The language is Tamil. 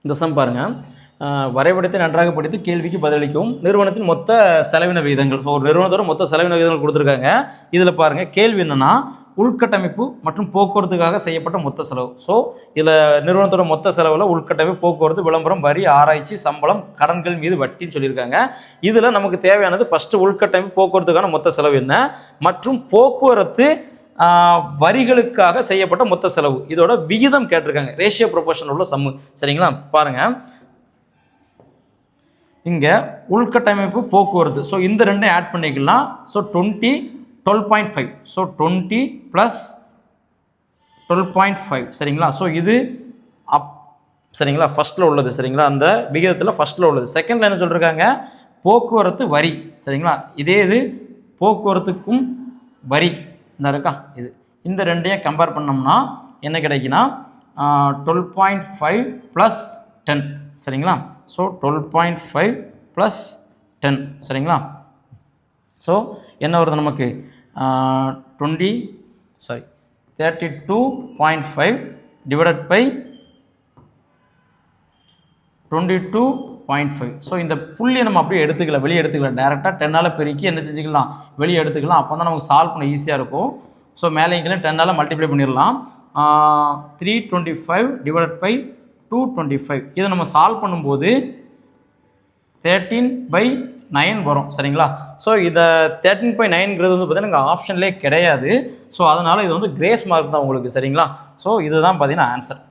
இந்த சம் பாருங்கள், வரைபடத்தை நன்றாக படித்து கேள்விக்கு பதிலளிக்கவும். நிறுவனத்தின் மொத்த செலவின விகிதங்கள். ஸோ ஒரு நிறுவனத்தோட மொத்த செலவின விகிதங்கள் கொடுத்துருக்காங்க. இதில் பாருங்கள், கேள்வி என்னென்னா உள்கட்டமைப்பு மற்றும் போக்குவரத்துக்காக செய்யப்பட்ட மொத்த செலவு. ஸோ இதில் நிறுவனத்தோட மொத்த செலவில் உள்கட்டமைப்பு, போக்குவரத்து, விளம்பரம், வரி, ஆராய்ச்சி, சம்பளம், கடன்கள் மீது வட்டின்னு சொல்லியிருக்காங்க. இதில் நமக்கு தேவையானது ஃபஸ்ட்டு உள்கட்டமைப்பு, போக்குவரத்துக்கான மொத்த செலவு என்ன, மற்றும் போக்குவரத்து வரிகளுக்காக செய்யப்பட்ட மொத்த செலவு, இதோட விகிதம் கேட்டிருக்காங்க. ரேஷியோ ப்ரொபோர்ஷன் உள்ள சம்மு. சரிங்களா? பாருங்கள், இங்கே உள்கட்டமைப்பு, போக்குவரத்து, ஸோ இந்த ரெண்டையும் ஆட் பண்ணிக்கலாம். ஸோ 12.5. ஸோ 20 + 12.5. சரிங்களா? ஸோ இது சரிங்களா, ஃபஸ்ட்டில் உள்ளது. சரிங்களா? அந்த விகிதத்தில் ஃபஸ்ட்டில் உள்ளது. செகண்டில் என்ன சொல்லியிருக்காங்க, போக்குவரத்து வரி. சரிங்களா? இதே இது போக்குவரத்துக்கும் வரி இந்த இருக்கா, இந்த ரெண்டையும் கம்பேர் பண்ணோம்னா என்ன கிடைக்குன்னா 12.5 + 10. சரிங்களா? ஸோ 12.5 + 10. சரிங்களா? ஸோ என்ன வருது நமக்கு, 32.5 ÷ 22.5. ஸோ இந்த புள்ளியை நம்ம அப்படியே எடுத்துக்கலாம், வெளியே எடுத்துக்கலாம். டேரெக்டாக 10ஆல் பெருக்கி என்ன செஞ்சுக்கலாம், வெளியே எடுத்துக்கலாம். அப்போ தான் நமக்கு சால்வ் பண்ண ஈஸியாக இருக்கும். ஸோ மேலே இங்கே 10ஆல் மல்டிப்ளை பண்ணிடலாம். 325 ÷ 225. இதை நம்ம சால்வ் பண்ணும்போது 13/9 வரும். சரிங்களா? ஸோ இதை 13/9ங்கிறது வந்து பார்த்தீங்கன்னா எங்கள் ஆப்ஷன்லேயே கிடையாது. ஸோ அதனால் இது வந்து கிரேஸ் மார்க் தான் உங்களுக்கு. சரிங்களா? ஸோ இதுதான் பார்த்தீங்கன்னா ஆன்சர்.